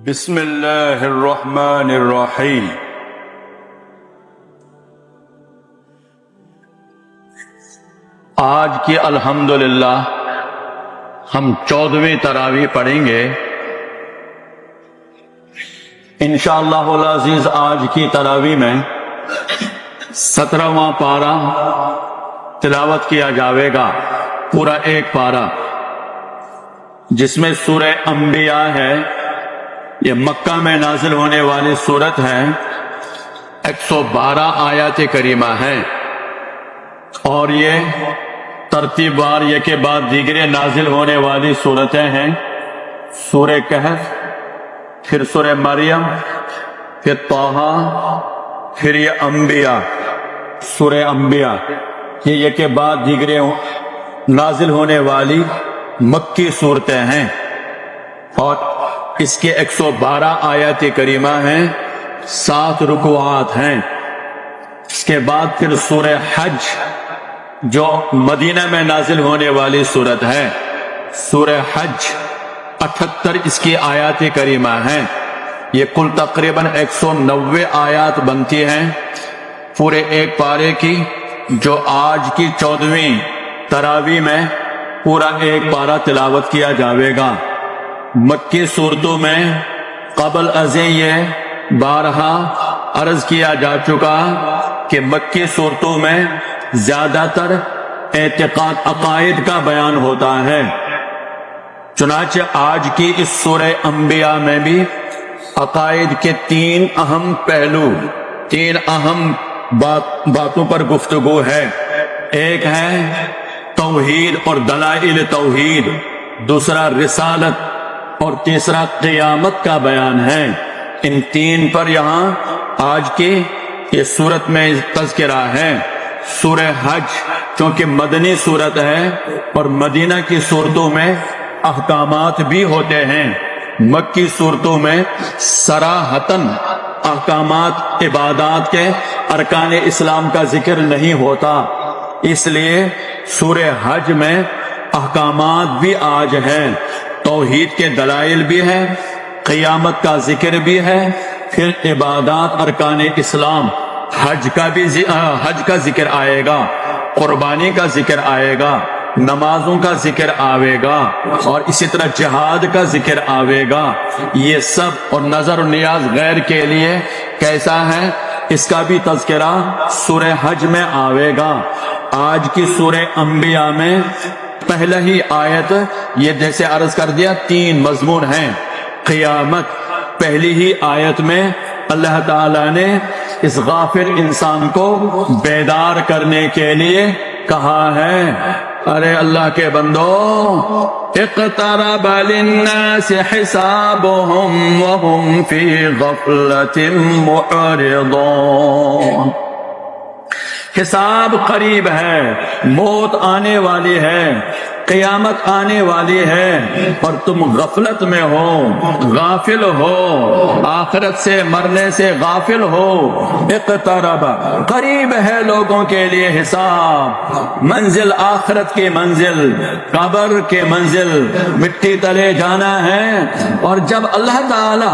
بسم اللہ الرحمن الرحیم۔ آج کی الحمدللہ ہم 14ویں تراویح پڑھیں گے انشاءاللہ العزیز۔ آج کی تراویح میں 17واں پارہ تلاوت کیا جاوے گا، پورا ایک پارہ، جس میں سورہ انبیاء ہے۔ یہ مکہ میں نازل ہونے والی سورت ہے، 112 آیات کریمہ ہے، اور یہ ترتیب وار یہ کے بعد دیگرے نازل ہونے والی صورتیں ہیں۔ سورہ کہف، پھر سورہ مریم، پھر طٰہٰ، پھر یہ انبیاء، سورہ انبیاء، یہ کے بعد دیگرے نازل ہونے والی مکی صورتیں ہیں، اور اس کے 112 آیات کریمہ ہیں، 7 رکوعات ہیں۔ اس کے بعد پھر سورہ حج، جو مدینہ میں نازل ہونے والی صورت ہے، سورہ حج 78 اس کی آیات کریمہ ہیں۔ یہ کل تقریباً 190 آیات بنتی ہیں پورے ایک پارے کی، جو آج کی 14ویں تراویح میں پورا ایک پارہ تلاوت کیا جاوے گا۔ مکی صورتوں میں قبل ازیں یہ بارہا عرض کیا جا چکا کہ مکی صورتوں میں زیادہ تر اعتقاد عقائد کا بیان ہوتا ہے، چنانچہ آج کی اس سورہ انبیاء میں بھی عقائد کے 3 اہم پہلو، 3 اہم باتوں پر گفتگو ہے۔ ایک ہے توحید اور دلائل توحید، دوسرا رسالت، اور تیسرا قیامت کا بیان ہے۔ ان 3 پر یہاں آج کی یہ سورت میں تذکرہ ہے۔ سورہ حج چونکہ مدنی سورت ہے اور مدینہ کی صورتوں میں احکامات بھی ہوتے ہیں، مکی صورتوں میں صراحتاً احکامات عبادات کے ارکان اسلام کا ذکر نہیں ہوتا، اس لیے سورہ حج میں احکامات بھی آج ہیں، توحید کے دلائل بھی ہیں، قیامت کا ذکر بھی ہے، پھر عبادات ارکان اسلام، حج کا ذکر آئے گا، قربانی کا ذکر آئے گا، نمازوں کا ذکر آئے گا، اور اسی طرح جہاد کا ذکر آئے گا۔ یہ سب، اور نظر و نیاز غیر کے لیے کیسا ہے، اس کا بھی تذکرہ سورہ حج میں آئے گا۔ آج کی سورہ انبیاء میں پہلا ہی آیت، یہ جیسے عرض کر دیا 3 مضمون ہیں۔ قیامت، پہلی ہی آیت میں اللہ تعالیٰ نے اس غافل انسان کو بیدار کرنے کے لیے کہا ہے، ارے اللہ کے بندو، اقترب للناس حسابهم وهم في غفلة معرضون۔ حساب قریب ہے، موت آنے والی ہے، قیامت آنے والی ہے، اور تم غفلت میں ہو، غافل ہو، آخرت سے مرنے سے غافل ہو۔ اقترب، قریب ہے لوگوں کے لیے حساب، منزل آخرت کی منزل، قبر کے منزل، مٹی تلے جانا ہے۔ اور جب اللہ تعالی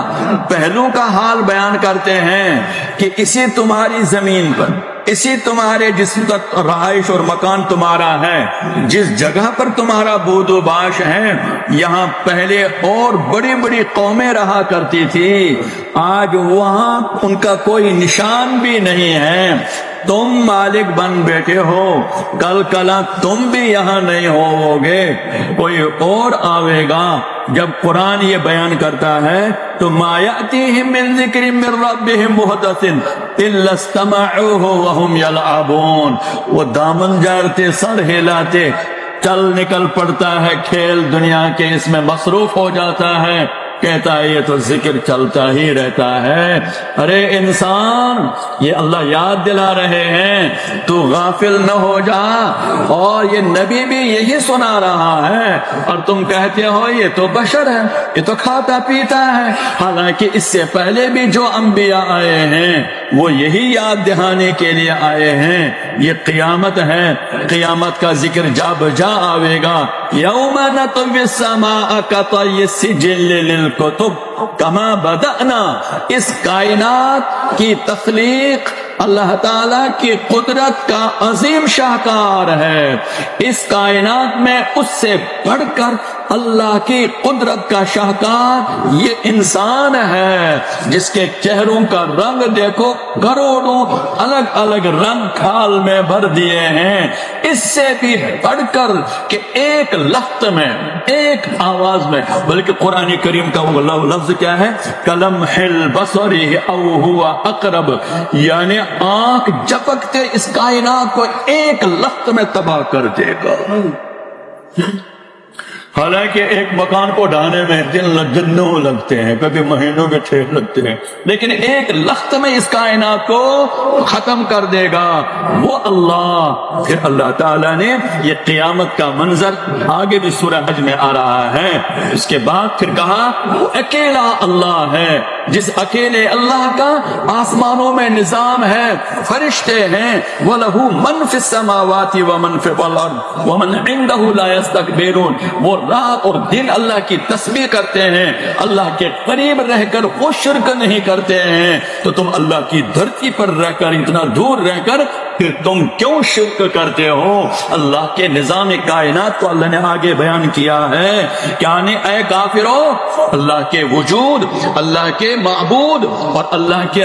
پہلو کا حال بیان کرتے ہیں کہ اسی تمہاری زمین پر، اسی تمہارے جسم تک رہائش اور مکان تمہارا ہے، جس جگہ پر تمہارا بود و باش ہے، یہاں پہلے اور بڑی بڑی قومیں رہا کرتی تھی، آج وہاں ان کا کوئی نشان بھی نہیں ہے۔ تم مالک بن بیٹھے ہو، کل کلا تم بھی یہاں نہیں ہوگے، کوئی اور آئے گا۔ جب قرآن یہ بیان کرتا ہے تو ما یأتیہم من ذکر من ربہم محدث الا استمعوہ وہم یلعبون۔ وہ دامن جارتے، سر ہلاتے، چل نکل پڑتا ہے، کھیل دنیا کے اس میں مصروف ہو جاتا ہے، کہتا ہے یہ تو ذکر چلتا ہی رہتا ہے۔ ارے انسان، یہ اللہ یاد دلا رہے ہیں، تو غافل نہ ہو جا، اور یہ نبی بھی یہی سنا رہا ہے، اور تم کہتے ہو یہ تو بشر ہے، یہ تو کھاتا پیتا ہے، حالانکہ اس سے پہلے بھی جو انبیاء آئے ہیں وہ یہی یاد دہانے کے لیے آئے ہیں. یہ قیامت ہے, قیامت کا ذکر جا بجا آئے گا. یوم نطوی السماء کطی السجل للکتب کما بدأنا. اس کائنات کی تخلیق اللہ تعالیٰ کی قدرت کا عظیم شاہکار ہے. اس کائنات میں اس سے بڑھ کر اللہ کی قدرت کا شاہکار یہ انسان ہے, جس کے چہروں کا رنگ دیکھو کروڑوں الگ الگ رنگ کھال میں بھر دیے ہیں. اس سے بھی بڑھ کر کہ ایک لفظ میں, ایک آواز میں, بلکہ قرآن کریم کا وہ لفظ کیا ہے, کلمح البصر او ہوا اقرب, یعنی آنکھ جھپکتے اس کائنات کو ایک لفظ میں تباہ کر دے گا. حالانکہ ایک مکان کو ڈھانے میں دنوں لگتے ہیں, کبھی مہینوں کے ٹھیک لگتے ہیں, لیکن ایک لخت میں اس کائنات کو ختم کر دے گا وہ اللہ. پھر اللہ تعالیٰ نے یہ قیامت کا منظر آگے بھی سورہ حج میں آ رہا ہے. اس کے بعد پھر کہا وہ اکیلا اللہ ہے, جس اکیلے اللہ کا آسمانوں میں نظام ہے, فرشتے ہیں. وَلَهُ مَنْ فِي السَّمَاوَاتِ وَمَنْ فِي الْأَرْضِ وَمَنْ عِنْدَهُ لَا يَسْتَكْبِرُونَ. وہ رات اور دن اللہ کی تسبیح کرتے ہیں, اللہ کے قریب رہ کر وہ شرک نہیں کرتے ہیں. تو تم اللہ کی دھرتی پر رہ کر, اتنا دور رہ کر, پھر تم کیوں شرک کرتے ہو؟ اللہ کے نظام کائنات کو اللہ نے آگے بیان کیا ہے. یعنی اے کافرو, اللہ کے وجود, اللہ کے معبود اور اللہ کے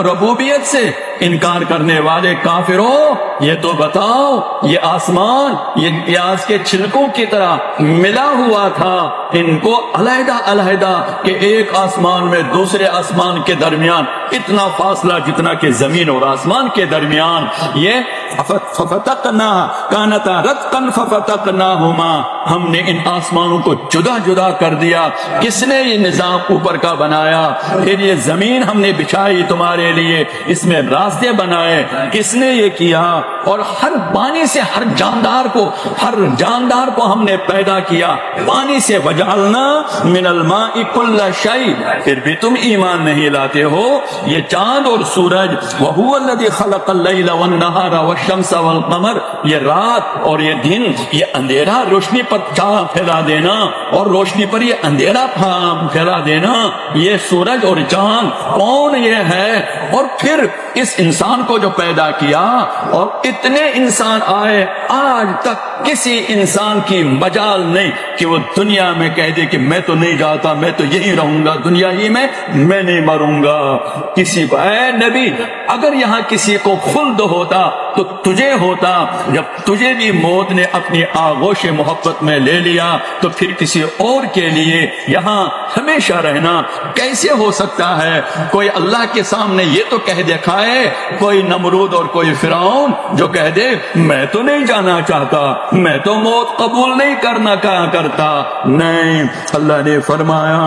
ربوبیت سے انکار کرنے والے کافرو, یہ تو بتاؤ یہ آسمان یہ پیاز کے چھلکوں کی طرح ملا ہوا تھا, ان کو علیحدہ علیحدہ کہ ایک آسمان میں دوسرے آسمان کے درمیان اتنا فاصلہ جتنا کہ زمین اور آسمان کے درمیان, یہ ففتقنا کانتا رتقا ففتقناہما, ہم نے ان آسمانوں کو جدا جدا کر دیا. کس نے یہ نظام اوپر کا بنایا؟ پھر یہ زمین ہم نے بچھائی تمہارے لیے, اس میں راستے بنائے, کس نے یہ کیا؟ اور ہر پانی سے ہر جاندار کو ہم نے پیدا کیا پانی سے. وجعلنا من الماء کل شیء, پھر بھی تم ایمان نہیں لاتے ہو. یہ چاند اور سورج, وہو الذی خلق اللیل والنہار والشمس والقمر, یہ رات اور یہ دن, یہ اندھیرا روشنی پر چاند پھیلا دینا اور روشنی پر یہ اندھیرا پھیلا دینا, یہ سورج اور چاند کون یہ ہے؟ اور پھر اس انسان کو جو پیدا کیا, اور اتنے انسان آئے, آج تک کسی انسان کی مجال نہیں کہ وہ دنیا میں کہہ دے کہ میں تو نہیں جاتا, میں تو یہی رہوں گا دنیا ہی میں نہیں مروں گا. کسی کو اے نبی, اگر یہاں کسی کو خلد ہوتا تو تجھے ہوتا. جب تجھے بھی موت نے اپنی آغوش محبت میں لے لیا تو پھر کسی اور کے لیے یہاں ہمیشہ رہنا کیسے ہو سکتا ہے؟ کوئی اللہ کے سامنے یہ تو کہہ دکھائے, کوئی نمرود اور کوئی فرعون جو کہہ دے میں تو نہیں جانا چاہتا, میں تو موت قبول نہیں کرتا. نہیں, اللہ نے فرمایا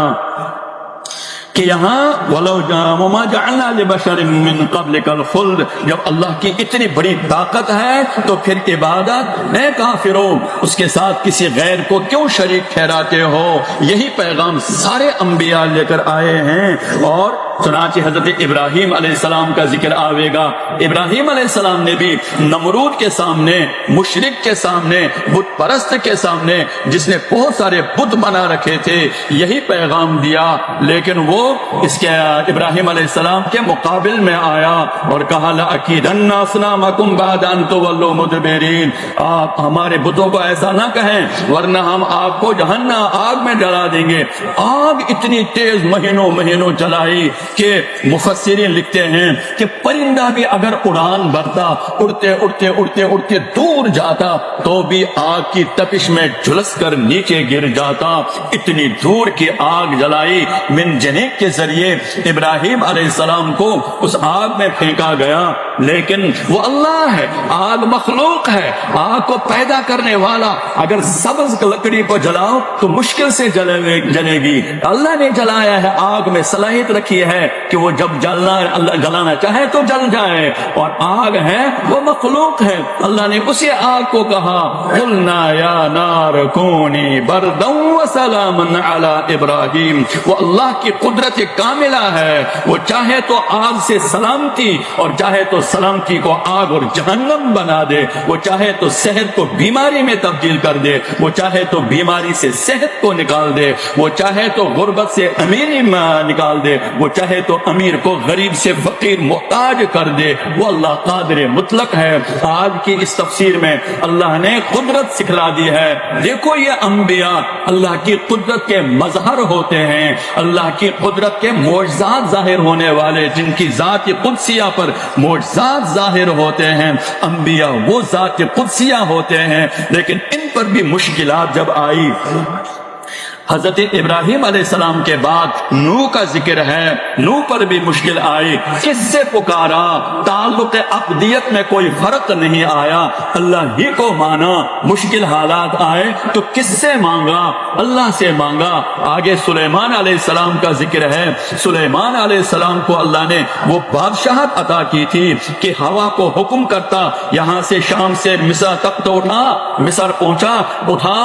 کہ یہاں وَمَا جَعَلْنَا لِبَشَرٍ مِّن قَبْلِكَ الْخُلْدَ, جب اللہ کی اتنی بڑی طاقت ہے تو پھر عبادت اے کافروں اس کے ساتھ کسی غیر کو کیوں شریک ٹھہراتے ہو؟ یہی پیغام سارے انبیاء لے کر آئے ہیں. اور چنانچہ حضرت ابراہیم علیہ السلام کا ذکر آئے گا. ابراہیم علیہ السلام نے بھی نمرود کے سامنے, مشرک کے سامنے, بت پرست کے سامنے, جس نے بہت سارے بت بنا رکھے تھے, یہی پیغام دیا. لیکن وہ اس کے ابراہیم علیہ السلام کے مقابل میں آیا اور کہا لَأَكِيدَنَّ أَصْنَامَكُمْ بَعْدَ أَن تُوَلُّوا مُدْبِرِينَ, آپ ہمارے بتوں کو ایسا نہ کہیں ورنہ ہم آپ کو جہنم آگ میں جلا دیں گے. آگ اتنی تیز مہینوں جلائی کہ مفسرین لکھتے ہیں کہ پرندہ بھی اگر اڑان بھرتا, اڑتے دور جاتا تو بھی آگ کی تپش میں جھلس کر نیچے گر جاتا. اتنی دور کی آگ جلائی. من جنیک کے ذریعے ابراہیم علیہ السلام کو اس آگ میں پھینکا گیا. لیکن وہ اللہ ہے، آگ مخلوق ہے، آگ کو پیدا کرنے والا۔ اگر سبز لکڑی کو جلاؤ تو مشکل سے جلے گی، اللہ نے جلایا ہے، آگ میں صلاحیت رکھی ہے کہ وہ جب جلانا چاہے تو جل جائے، اور آگ ہے وہ مخلوق ہے۔ اللہ نے اسی آگ کو کہا قلنا یا نار کونی بردا وسلاما علی ابراہیم۔ وہ اللہ کی قدرت کاملہ ہے، وہ چاہے تو آگ سے سلامتی اور چاہے تو سلامتی کو آگ اور جہنم بنا دے، وہ چاہے تو صحت کو بیماری میں تبدیل کر دے، وہ چاہے تو بیماری سے صحت کو نکال دے، وہ چاہے تو غربت سے امیری نکال دے، وہ چاہے تو امیر کو غریب سے فقیر محتاج کر دے۔ وہ اللہ قادر مطلق ہے۔ آج کی اس تفسیر میں اللہ نے قدرت سکھلا دی ہے۔ دیکھو یہ انبیاء اللہ کی قدرت کے مظہر ہوتے ہیں، اللہ کی قدرت کے معجزات ظاہر ہونے والے، جن کی ذات قدسیہ پر معجزات ظاہر ہوتے ہیں۔ انبیاء وہ ذات قدسیہ ہوتے ہیں، لیکن ان پر بھی مشکلات جب آئی، حضرت ابراہیم علیہ السلام کے بعد نوح کا ذکر ہے، نوح پر بھی مشکل آئی، کس سے پکارا، تعلق عبدیت میں کوئی فرق نہیں آیا، اللہ ہی کو مانا، مشکل حالات آئے تو کس سے مانگا، اللہ سے مانگا۔ آگے سلیمان علیہ السلام کا ذکر ہے، سلیمان علیہ السلام کو اللہ نے وہ بادشاہت عطا کی تھی کہ ہوا کو حکم کرتا، یہاں سے شام سے مصر تک تو اٹھا، مصر پہنچا اٹھا،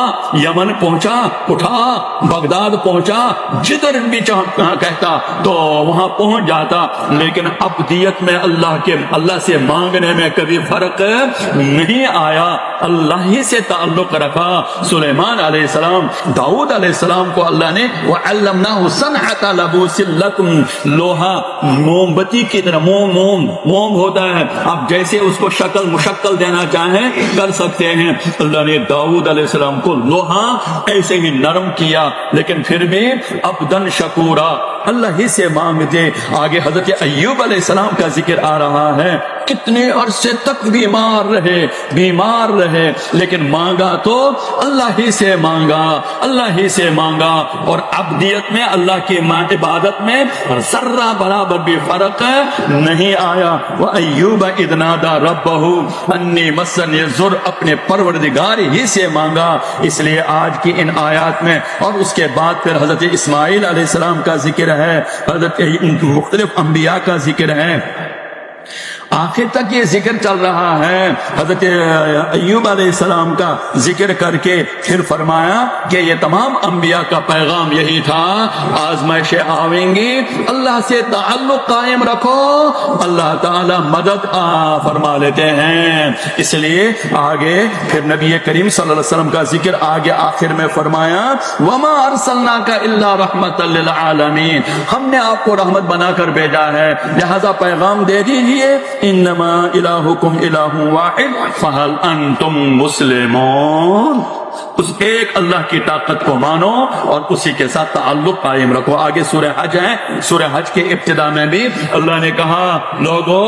یمن پہنچا اٹھا، بغداد پہنچا، جدھر بھی کہتا تو وہاں پہنچ جاتا، لیکن عبدیت میں اللہ سے مانگنے میں کبھی فرق نہیں آیا، اللہ ہی سے تعلق رکھا۔ سلیمان علیہ السلام، داؤد علیہ السلام کو اللہ نے وَعَلَّمْنَاهُ صَنْعَةَ لَبُوسٍ لَكُمْ، لوہا موم بتی کی طرح موم ہوتا ہے، آپ جیسے اس کو شکل مشکل دینا چاہیں کر سکتے ہیں۔ اللہ نے داؤد علیہ السلام کو لوہا ایسے ہی نرم کیا، لیکن پھر بھی عبدن شکورا، اللہ ہی سے مانگ دے۔ آگے حضرت ایوب علیہ السلام کا ذکر آ رہا ہے، کتنے عرصے تک بیمار رہے، لیکن مانگا تو اللہ ہی سے مانگا، اللہ ہی سے مانگا، اور عبدیت میں اللہ کی عبادت میں ذرہ برابر بھی فرق نہیں آیا۔ وَأَيُّوبَ إِذْ نَادَى رَبَّهُ أَنِّي مَسَّنِيَ الضُّرُّ، اپنے پروردگار ہی سے مانگا۔ اس لیے آج کی ان آیات میں اور اس کے بعد پھر حضرت اسماعیل علیہ السلام کا ذکر ہے، حضرت مختلف انبیاء کا ذکر ہے، آخر تک یہ ذکر چل رہا ہے۔ حضرت ایوب علیہ السلام کا ذکر کر کے پھر فرمایا کہ یہ تمام انبیاء کا پیغام یہی تھا، آزمائشیں آئیں گی، اللہ سے تعلق قائم رکھو، اللہ تعالی مدد فرما لیتے ہیں۔ اس لیے آگے پھر نبی کریم صلی اللہ علیہ وسلم کا ذکر آگے آخر میں فرمایا وَمَا أَرْسَلْنَاكَ إِلَّا رَحْمَةً لِلْعَالَمِينَ، ہم نے آپ کو رحمت بنا کر بھیجا ہے، لہذا پیغام دے دیجئے انما الہکم الہ واحد فہل انتم مسلمون، اس ایک اللہ کی طاقت کو مانو اور اسی کے ساتھ تعلق قائم رکھو۔ آگے سورہ حج ہے، سورہ حج کے ابتدا میں بھی اللہ نے کہا لوگو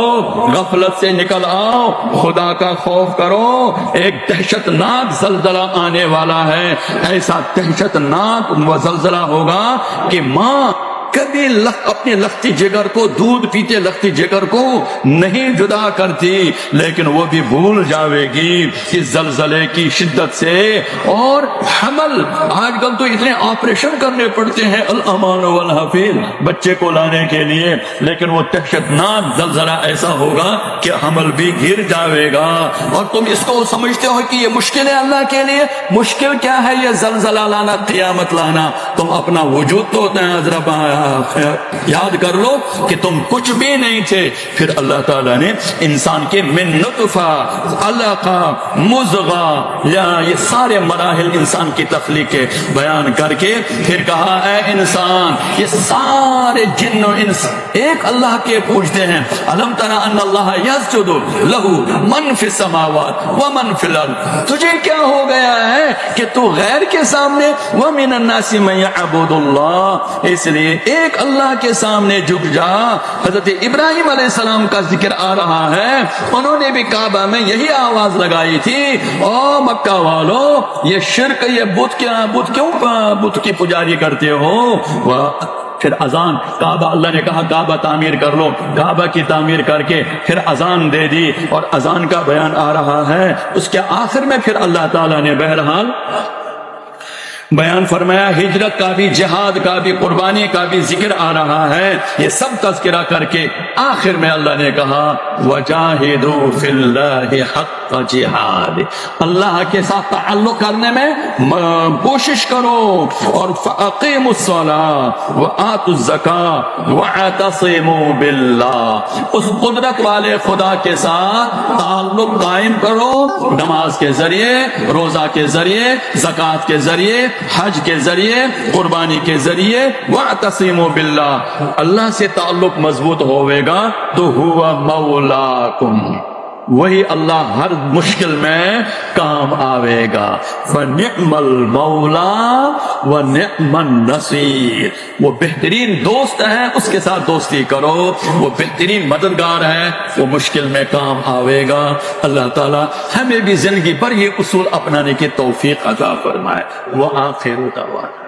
غفلت سے نکل آؤ، خدا کا خوف کرو، ایک دہشت ناک زلزلہ آنے والا ہے، ایسا دہشت ناک زلزلہ ہوگا کہ ماں کبھی اپنے لختی جگر کو، دودھ پیتے لختی جگر کو نہیں جدا کرتی، لیکن وہ بھی بھول جاوے گی اس زلزلے کی شدت سے۔ اور حمل، آج کل تو اتنے آپریشن کرنے پڑتے ہیں الامان والحفیظ بچے کو لانے کے لیے، لیکن وہ دہشتناک زلزلہ ایسا ہوگا کہ حمل بھی گر جاوے گا۔ اور تم اس کو سمجھتے ہو کہ یہ مشکل ہے اللہ کے لیے، مشکل کیا ہے یہ زلزلہ لانا، قیامت لانا؟ تم اپنا وجود تو یاد کر لو کہ تم کچھ بھی نہیں تھے، پھر اللہ تعالیٰ نے انسان کے من نطفہ، علقہ، مضغہ، یہ سارے مراحل انسان کی تخلیق کے بیان کر کے پھر کہا اے انسان، یہ سارے جن و انس ایک اللہ کے پوچھتے ہیں الم تر ان اللہ یسجد لہ من فی السماوات ومن فی الارض، تجھے کیا ہو گیا ہے کہ تو غیر کے سامنے ومن الناس من یعبد اللہ، اس لیے ایک اللہ کے سامنے جھک جا۔ حضرت ابراہیم علیہ السلام کا ذکر آ رہا ہے، انہوں نے بھی کعبہ میں یہی آواز لگائی تھی او مکہ والو، یہ شرک، یہ بت کیوں بت کی پجاری کرتے ہو؟ پھر اذان کعبہ، اللہ نے کہا کعبہ تعمیر کر لو، کعبہ کی تعمیر کر کے پھر اذان دے دی، اور اذان کا بیان آ رہا ہے۔ اس کے آخر میں پھر اللہ تعالیٰ نے بہرحال بیان فرمایا، ہجرت کا بھی، جہاد کا بھی، قربانی کا بھی ذکر آ رہا ہے۔ یہ سب تذکرہ کر کے آخر میں اللہ نے کہا وَجَاهِدُوا فِي اللَّهِ حَقَّ جِهَادِ، اللہ کے ساتھ تعلق کرنے میں کوشش کرو، اور فَأَقِيمُوا الصَّلَاةَ وَآتُوا الزَّكَاةَ وَاعْتَصِمُوا بِاللَّهِ، اس قدرت والے خدا کے ساتھ تعلق قائم کرو، نماز کے ذریعے، روزہ کے ذریعے، زکوٰۃ کے ذریعے، حج کے ذریعے، قربانی کے ذریعے، وَاعْتَصِمُوا بِاللَّهِ، اللہ سے تعلق مضبوط ہوئے گا تو ہوا مولاکم، وہی اللہ ہر مشکل میں کام آئے گا۔ فَنِعْمَ الْمَوْلَى وَنِعْمَ النَّصِيرُ، وہ بہترین دوست ہے، اس کے ساتھ دوستی کرو، وہ بہترین مددگار ہے، وہ مشکل میں کام آئے گا۔ اللہ تعالی ہمیں بھی زندگی پر یہ اصول اپنانے کی توفیق عطا فرمائے۔ وآخر دعوانا